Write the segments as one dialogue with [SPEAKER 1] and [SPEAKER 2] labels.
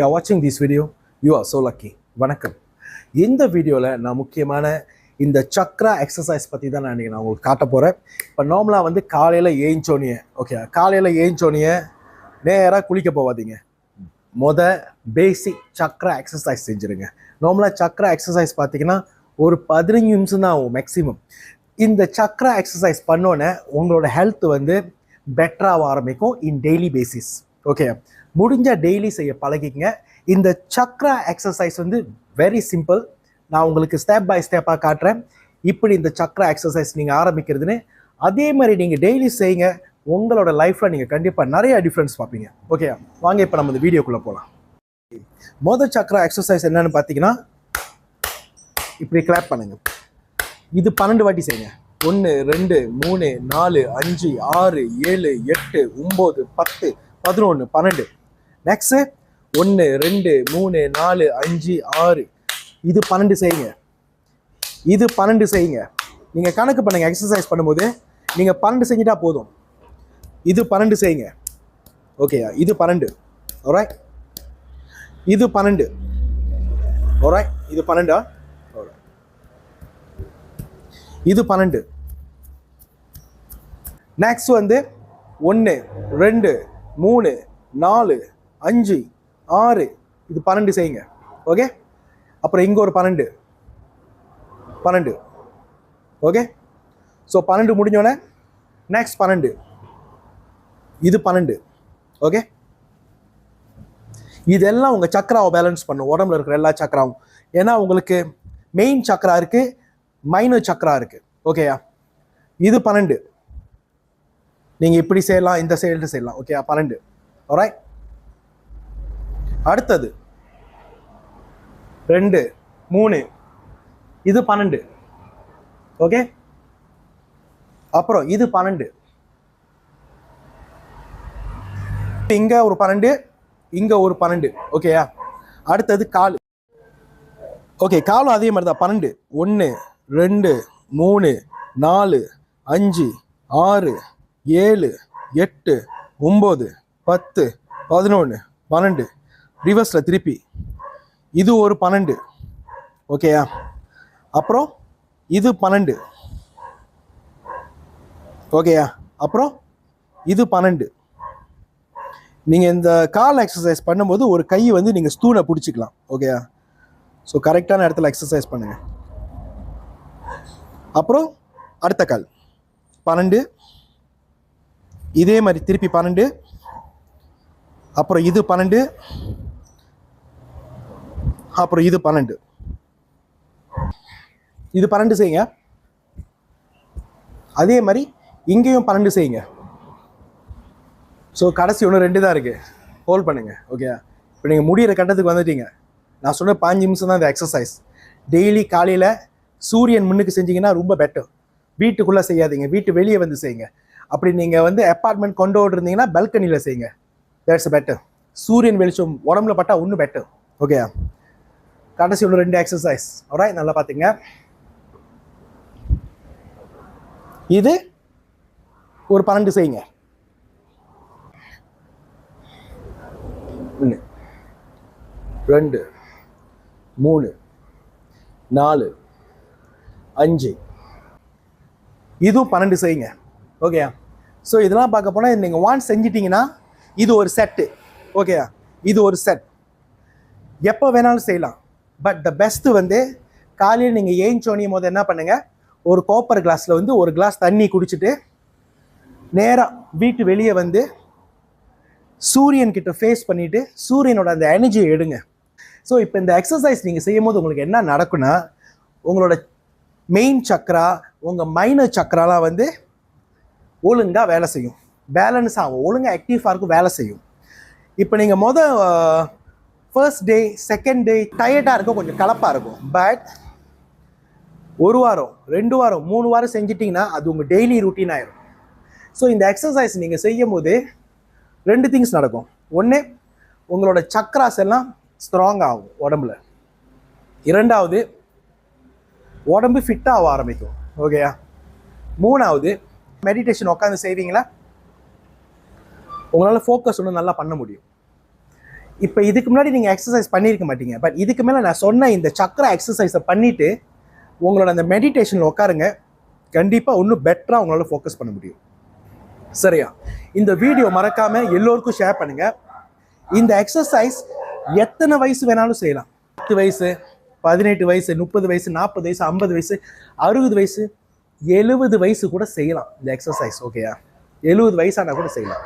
[SPEAKER 1] You are watching this video, you are so lucky. வணக்கம். இந்த வீடியோவில் நான் முக்கியமான இந்த சக்ரா எக்ஸசைஸ் பற்றி தான் நான் உங்களுக்கு காட்ட போகிறேன். இப்போ நார்மலாக வந்து காலையில் ஏஞ்சோனியே காலையில் ஏஞ்சோனியே நேராக குளிக்க போகாதீங்க. பேசிக் சக்ரா எக்ஸசைஸ் செஞ்சுருங்க. நார்மலாக சக்ரா எக்ஸசைஸ் பார்த்தீங்கன்னா ஒரு 15 நிமிஷம் தான் ஆகும் மேக்ஸிமம். இந்த சக்ரா எக்ஸசைஸ் பண்ணோன்னே உங்களோட ஹெல்த் வந்து பெட்டராக ஆரம்பிக்கும் இன் டெய்லி பேசிஸ். ஓகே, முடிஞ்சால் டெய்லி செய்ய பழகிங்க. இந்த சக்ரா எக்ஸசைஸ் வந்து வெரி சிம்பிள். நான் உங்களுக்கு ஸ்டெப் பை ஸ்டெப்பாக காட்டுறேன் இப்படி இந்த சக்ரா எக்ஸசைஸ் நீங்கள் ஆரம்பிக்கிறதுன்னு. அதே மாதிரி நீங்கள் டெய்லி செய்யுங்க. உங்களோட லைஃப்பில் நீங்கள் கண்டிப்பாக நிறைய டிஃப்ரென்ஸ் பார்ப்பீங்க. ஓகே, வாங்க இப்போ நம்ம இந்த வீடியோக்குள்ளே போகலாம். சக்ரா எக்ஸசைஸ் என்னன்னு பார்த்தீங்கன்னா இப்படி கிளாப் பண்ணுங்க. இது 12 வாட்டி செய்யுங்க. 1 2 3 4 5 6 7 8 9 10 11 12. நெக்ஸ்ட் 1 2 3 4 5 6 இது 12 செய்யுங்க. இது 12 செய்யுங்க. நீங்கள் கணக்கு பண்ணுங்க. எக்ஸசைஸ் பண்ணும்போது நீங்கள் 12 செஞ்சுட்டா போதும். இது 12 செய்யுங்க. ஓகேயா, இது 12. ஆல்ரைட், இது 12. ஆல்ரைட், இது 12. இது 12. நெக்ஸ்ட் வந்து 1 2 3 4 5 6 இது 12 செய்யுங்க. ஓகே, அப்புறம் இங்கே ஒரு 12. ஓகே, ஸோ 12 முடிஞ்சோடனே நெக்ஸ்ட் 12. இது 12. ஓகே, இதெல்லாம் உங்கள் சக்கராவை பேலன்ஸ் பண்ணும், உடம்புல இருக்கிற எல்லா சக்கராவும். ஏன்னா உங்களுக்கு மெயின் சக்கரா இருக்குது, மைனர் சக்கரா இருக்குது. ஓகேயா, இது 12. நீங்கள் இப்படி செய்யலாம், இந்த சைடு செய்யலாம். ஓகேயா, 12. ஆல்ரைட், அடுத்தது 2 3 இது 12. ஓகே, அப்புறம் இது 12. இங்க ஒரு 12, இங்க ஒரு 12. ஓகேயா, அடுத்தது கால். ஓகே, காலும் அதே மாதிரி தான் 12. 1 2 3 4 5 6 7 8 9 10 11 12. ரிவர்ஸில் திருப்பி இது ஒரு 12. ஓகேயா, அப்புறம் இது 12. ஓகேயா, அப்புறம் இது 12. நீங்கள் இந்த கால் எக்ஸசைஸ் பண்ணும்போது ஒரு கை வந்து நீங்கள் ஸ்டூனை பிடிச்சிக்கலாம். ஓகேயா, ஸோ கரெக்டான இடத்துல எக்ஸசைஸ் பண்ணுங்க. அப்புறம் அடுத்த கால் 12. இதே மாதிரி திருப்பி 12. அப்புறம் இது 12. அப்புறம் இது 12. இது 12 செய்யுங்க. அதே மாதிரி இங்கேயும் 12 செய்யுங்க. ஸோ கடைசி 1 2 தான் இருக்குது. ஹோல்ட் பண்ணுங்க. ஓகே, இப்போ நீங்கள் முடிகிற கட்டத்துக்கு வந்துட்டீங்க. நான் சொன்ன 5 நிமிஷம் தான் இந்த எக்ஸசைஸ். டெய்லி காலையில் சூரியன் முன்னுக்கு செஞ்சீங்கன்னா ரொம்ப பெட்டர். வீட்டுக்குள்ளே செய்யாதீங்க, வீட்டு வெளியே வந்து செய்யுங்க. அப்படி நீங்கள் வந்து அப்பார்ட்மெண்ட் கொண்டு இருந்தீங்கன்னா பால்கனியில் செய்யுங்க. That's better. சூரியன் வெளிச்சம் உடம்புல பட்டா இன்னும் பெட்டர். ஓகே, கடைசி 1 2 எக்ஸசைஸ். ஆல்ரைட், நல்லா பார்த்துங்க. இது ஒரு 12 செய்யுங்க. 1 2 3 4 5 இதுவும் 12 செய்யுங்க. ஓகே, ஸோ இதெல்லாம் பார்க்க போனால் நீங்கள் ஒன்ஸ் செஞ்சிட்டிங்கன்னா இது ஒரு செட்டு. ஓகேயா, இது ஒரு செட். எப்போ வேணாலும் செய்யலாம். பட் த பெஸ்ட்டு வந்து காலையில் நீங்கள் ஏஞ்சோனியும் போது என்ன பண்ணுங்கள், ஒரு காப்பர் கிளாஸில் வந்து ஒரு கிளாஸ் தண்ணி குடிச்சிட்டு நேராக வீட்டு வெளியே வந்து சூரியன்கிட்ட ஃபேஸ் பண்ணிவிட்டு சூரியனோட அந்த எனர்ஜியை எடுங்க. ஸோ இப்போ இந்த எக்ஸசைஸ் நீங்கள் செய்யும் போது உங்களுக்கு என்ன நடக்குன்னா, உங்களோட மெயின் சக்கரா உங்கள் மைனர் சக்கராலாம் வந்து ஒழுங்காக வேலை செய்யும், பேலன்ஸ் ஆகும், ஒழுங்காக ஆக்டிவாக இருக்கும், வேலை செய்யும். இப்போ நீங்கள் ஃபர்ஸ்ட் டே செகண்ட் டே டயர்டாக இருக்கும், கொஞ்சம் கலப்பாக இருக்கும். பட் 1 வாரம் 2 வாரம் 3 வாரம் செஞ்சிட்டிங்கன்னா அது உங்கள் டெய்லி ரூட்டீன் ஆயிரும். ஸோ இந்த எக்ஸசைஸ் நீங்கள் செய்யும் போது 2 திங்ஸ் நடக்கும். 1, உங்களோட சக்கராஸ் எல்லாம் ஸ்ட்ராங் ஆகும் உடம்புல. 2வது, உடம்பு ஃபிட்டாக ஆரம்பிக்கும். ஓகேயா, 3வது, மெடிடேஷன் உட்காந்து செய்வீங்களா, உங்களால் ஃபோக்கஸ் ஒன்று நல்லா பண்ண முடியும். இப்போ இதுக்கு முன்னாடி நீங்கள் எக்ஸசைஸ் பண்ணியிருக்க மாட்டீங்க, பட் இதுக்கு மேலே நான் சொன்ன இந்த சக்கரா எக்ஸசைஸை பண்ணிவிட்டு உங்களோட அந்த மெடிடேஷனில் உட்காருங்க. கண்டிப்பாக இன்னும் பெட்டராக உங்களால் ஃபோக்கஸ் பண்ண முடியும். சரியா? இந்த வீடியோ மறக்காமல் எல்லோருக்கும் ஷேர் பண்ணுங்கள். இந்த எக்ஸசைஸ் எத்தனை வயசு வேணாலும் செய்யலாம். 10 வயசு, 18 வயசு, 30 வயசு, 40 வயசு, 50 வயசு, 60 வயசு, 70 வயசு கூட செய்யலாம் இந்த எக்ஸசைஸ். ஓகேயா? 70 வயசானா கூட செய்யலாம்.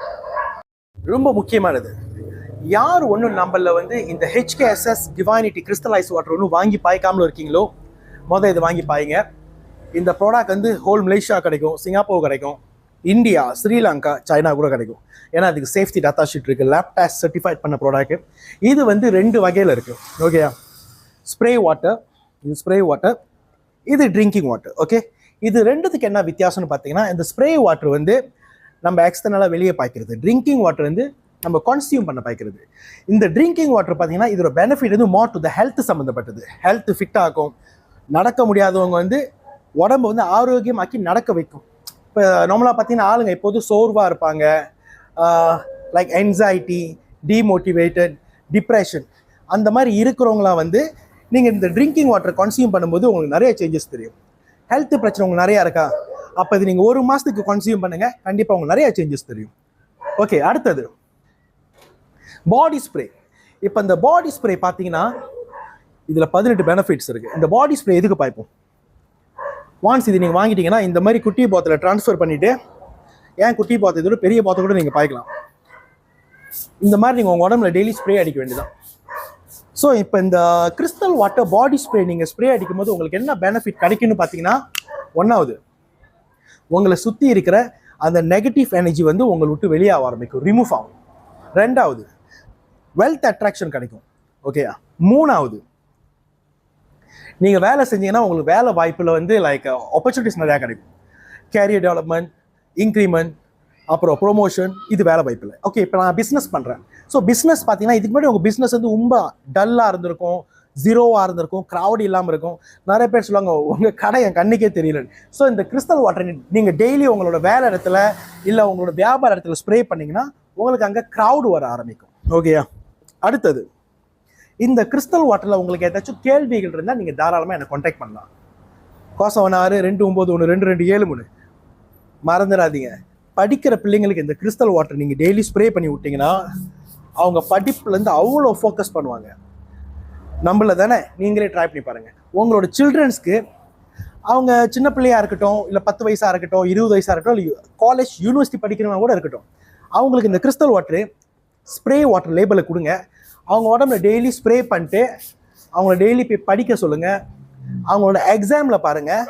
[SPEAKER 1] ரொம்ப முக்கியமானது, யார் ஒன்றும் நம்மள வந்து இந்த HKSS டிவைனிட்டி கிறிஸ்டலைஸ் வாட்டர் ஒன்றும் வாங்கி பாய்க்காமலும் இருக்கீங்களோ, இதை வாங்கி பாய்ங்க. இந்த ப்ராடக்ட் வந்து ஹோல் மலேசியா கிடைக்கும், சிங்கப்பூர் கிடைக்கும், இந்தியா, ஸ்ரீலங்கா, சைனா கூட கிடைக்கும். ஏன்னா அதுக்கு சேஃப்டி டேட்டா ஷீட் இருக்குது, லேப் டெஸ்ட் சர்டிஃபைட் பண்ண ப்ராடக்ட். இது வந்து 2 வகையில் இருக்குது. ஓகேயா? ஸ்ப்ரே வாட்டர், இது ஸ்ப்ரே வாட்டர், இது ட்ரிங்கிங் வாட்டர். ஓகே, இது ரெண்டுத்துக்கு என்ன வித்தியாசம்னு பார்த்தீங்கன்னா, இந்த ஸ்ப்ரே வாட்டர் வந்து நம்ம எக்ஸ்டர்னலாக வெளியே பாய்க்கிறது, ட்ரிங்கிங் வாட்டர் வந்து நம்ம கன்சியூம் பண்ண பாய்க்கிறது. இந்த ட்ரிங்கிங் வாட்டர் பார்த்தீங்கன்னா இதோட பெனிஃபிட் வந்து மோர் டு த ஹெல்த் சம்மந்தப்பட்டது. ஹெல்த் ஃபிட் ஆகும். நடக்க முடியாதவங்க வந்து உடம்பு வந்து ஆரோக்கியமாக்கி நடக்க வைக்கும். இப்போ நார்மலாக பார்த்தீங்கன்னா ஆளுங்க எப்போதும் சோர்வாக இருப்பாங்க, லைக் என்சைட்டி, டிமோட்டிவேட்டட், டிப்ரெஷன், அந்த மாதிரி இருக்கிறவங்களாம் வந்து நீங்கள் இந்த ட்ரிங்கிங் வாட்டர் கன்சியூம் பண்ணும்போது உங்களுக்கு நிறைய சேஞ்சஸ் தெரியும். ஹெல்த் பிரச்சனை உங்களுக்கு நிறையா இருக்கா, அப்போ இது நீங்கள் 1 மாதத்துக்கு கன்சியூம் பண்ணுங்கள், கண்டிப்பாக உங்களுக்கு நிறைய சேஞ்சஸ் தெரியும். ஓகே, அடுத்தது பாடி ஸ்ப்ரே. இப்போ இந்த பாடி ஸ்ப்ரே பார்த்தீங்கன்னா இதில் 18 பெனிஃபிட்ஸ் இருக்குது. இந்த பாடி ஸ்ப்ரே எதுக்கு பாய்ப்போம்? ஒன்ஸ் இது நீங்கள் வாங்கிட்டீங்கன்னா இந்த மாதிரி குட்டி பாத்தில் ட்ரான்ஸ்ஃபர் பண்ணிவிட்டு, ஏன் குட்டி பாத்து இதோட பெரிய பாத்தை கூட நீங்கள் பாய்க்கலாம். இந்த மாதிரி நீங்கள் உங்கள் உடம்புல டெய்லி ஸ்ப்ரே அடிக்க வேண்டியதான். ஸோ இப்போ இந்த கிறிஸ்டல் வாட்டர் பாடி ஸ்ப்ரே நீங்கள் ஸ்ப்ரே அடிக்கும் போது உங்களுக்கு என்ன பெனிஃபிட் கிடைக்குன்னு பார்த்தீங்கன்னா, 1வது உங்களை சுற்றி இருக்கிற அந்த நெகட்டிவ் எனர்ஜி வந்து உங்களை விட்டு வெளியாக ஆரம்பிக்கும், ரிமூவ் ஆகும். 2வது வெல்த் அட்ராக்ஷன் கிடைக்கும். ஓகேயா? 3வது நீங்கள் வேலை செஞ்சீங்கன்னா உங்களுக்கு வேலை வாய்ப்பில் வந்து லைக் ஆப்பர்ச்சுனிட்டிஸ் நிறையா கிடைக்கும். கேரியர் டெவலப்மெண்ட், இன்க்ரிமெண்ட், அப்புறம் ப்ரொமோஷன், இது வேலை வாய்ப்பில். ஓகே, இப்போ நான் பிஸ்னஸ் பண்ணுறேன். ஸோ பிஸ்னஸ் பார்த்தீங்கன்னா இதுக்கு முன்னாடி உங்கள் பிஸ்னஸ் வந்து ரொம்ப டல்லாக இருந்திருக்கும், ஜீரோவாக இருந்திருக்கும், க்ரௌட் இல்லாமல் இருக்கும். நிறைய பேர் சொல்லுவாங்க உங்கள் கடை என் கண்ணுக்கே தெரியல. ஸோ இந்த கிறிஸ்டல் வாட்டர் நீங்கள் டெய்லி உங்களோட வேலை இடத்துல இல்லை உங்களோட வியாபார இடத்துல ஸ்ப்ரே பண்ணிங்கன்னா உங்களுக்கு அங்கே க்ரௌடு வர ஆரம்பிக்கும். ஓகேயா? அடுத்தது, இந்த கிறிஸ்டல் வாட்டரில் உங்களுக்கு ஏதாச்சும் கேள்விகள் இருந்தால் நீங்கள் தாராளமாக என்னை கான்டாக்ட் பண்ணலாம். கோசம் 6291227 மறந்துடாதீங்க. படிக்கிற பிள்ளைங்களுக்கு இந்த கிறிஸ்டல் வாட்டர் நீங்கள் டெய்லி ஸ்ப்ரே பண்ணி விட்டிங்கன்னா அவங்க படிப்புலேருந்து அவ்வளோ ஃபோக்கஸ் பண்ணுவாங்க. நம்மள தானே, நீங்களே ட்ரை பண்ணி பாருங்கள். உங்களோட சில்ட்ரன்ஸ்க்கு அவங்க சின்ன பிள்ளையாக இருக்கட்டும், இல்லை 10 வயசாக இருக்கட்டும், 20 வயசாக இருக்கட்டும், இல்லை காலேஜ் யூனிவர்சிட்டி படிக்கிறவங்க கூட இருக்கட்டும், அவங்களுக்கு இந்த கிறிஸ்டல் வாட்டரு ஸ்ப்ரே வாட்டர் லேபிளை கொடுங்க. அவங்க உடம்புல டெய்லி ஸ்ப்ரே பண்ணிட்டு அவங்கள டெய்லி போய் படிக்க சொல்லுங்கள். அவங்களோட எக்ஸாமில் பாருங்கள்,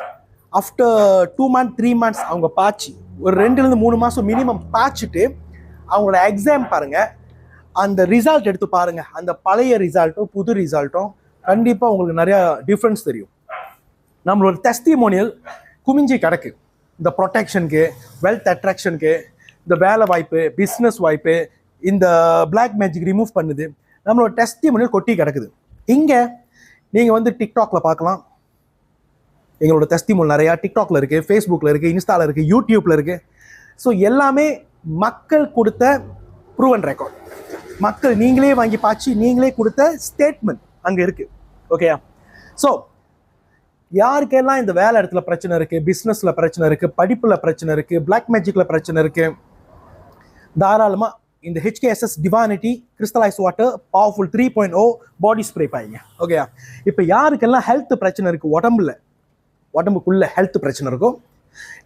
[SPEAKER 1] ஆஃப்டர் 2 months 3 months அவங்க பாய்ச்சி ஒரு 2 to 3 மாதம் மினிமம் பாய்ச்சிட்டு அவங்களோட எக்ஸாம் பாருங்கள். அந்த ரிசல்ட் எடுத்து பாருங்கள். அந்த பழைய ரிசல்ட்டும் புது ரிசல்ட்டும் கண்டிப்பாக உங்களுக்கு நிறையா டிஃப்ரென்ஸ் தெரியும். நம்மளோட டெஸ்டிமோனியல் குமிஞ்சி கிடக்கு. இந்த ப்ரொடெக்ஷனுக்கு, வெல்த் அட்ராக்ஷனுக்கு, இந்த வேலை வாய்ப்பு, பிஸ்னஸ் வாய்ப்பு, இந்த பிளாக் மேஜிக் ரிமூவ் பண்ணுது, நம்மளோட டெஸ்டிமோனியல் கொட்டி கிடக்குது. இங்கே நீங்கள் வந்து டிக்டாக்ல பார்க்கலாம். எங்களோட டெஸ்டிமோனியல் நிறையா டிக்டாக்ல இருக்குது, ஃபேஸ்புக்கில் இருக்குது, இன்ஸ்டாவில் இருக்குது, யூடியூப்பில் இருக்குது. ஸோ எல்லாமே மக்கள் கொடுத்த ப்ரூவன் ரெக்கார்ட். மக்கள் நீங்களே வாங்கி பாய்ச்சி நீங்களே கொடுத்த ஸ்டேட்மெண்ட் அங்கே இருக்குது. ஓகேயா? ஸோ யாருக்கெல்லாம் இந்த வேலை இடத்துல பிரச்சனை இருக்குது, பிஸ்னஸில் பிரச்சனை இருக்குது, படிப்பில் பிரச்சனை இருக்குது, பிளாக் மேஜிக்கில் பிரச்சனை இருக்குது, தாராளமாக இந்த HKSS divinity crystallise water powerful 3.0 body spray பாய்ங்க. ஓகேயா? இப்போ யாருக்கெல்லாம் ஹெல்த் பிரச்சனை இருக்குது, உடம்புக்குள்ள ஹெல்த் பிரச்சனை இருக்கும்,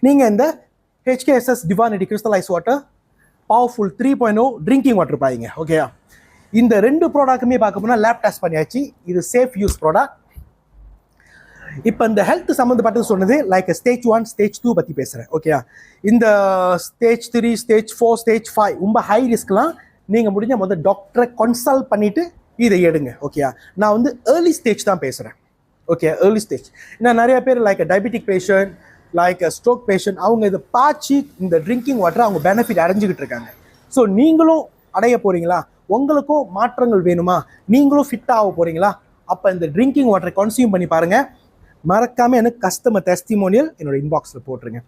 [SPEAKER 1] நீங்கள் இந்த HKSS divinity crystallise water powerful 3.0 drinking water பாய்ங்க. ஓகேயா? இந்த 2 ப்ராடக்ட்டுமே பார்க்க போனால் லேப் டெஸ்ட் பண்ணியாச்சு. இது சேஃப் யூஸ் ப்ராடக்ட். இப்போ இந்த ஹெல்த் சம்மந்தப்பட்டது சொன்னது லைக் ஸ்டேஜ் 1 ஸ்டேஜ் 2 பற்றி பேசுகிறேன். ஓகேயா? இந்த ஸ்டேஜ் 3 ஸ்டேஜ் 4 ஸ்டேஜ் 5 ரொம்ப ஹை ரிஸ்க்லாம் நீங்கள் முடிஞ்ச முதல் டாக்டரை கன்சல்ட் பண்ணிவிட்டு இதை எடுங்க. ஓகேயா? நான் வந்து ஏர்லி ஸ்டேஜ் தான் பேசுகிறேன். Okay, early stage. இன்னும் நிறைய பேர் like diabetic patient, like stroke patient, அவங்க இதை பாய்ச்சி இந்த ட்ரிங்கிங் வாட்டரை அவங்க பெனிஃபிட் அடைஞ்சிக்கிட்டு இருக்காங்க. ஸோ நீங்களும் அடைய போகிறீங்களா? உங்களுக்கும் மாற்றங்கள் வேணுமா? நீங்களும் ஃபிட் ஆக போகிறீங்களா? அப்போ இந்த ட்ரிங்கிங் வாட்டரை கன்சியூம் பண்ணி பாருங்கள். மறக்காமல் எனக்கு கஸ்டமர் டெஸ்டிமோனியல் என்னோட இன்பாக்ஸில் போட்டுருங்க.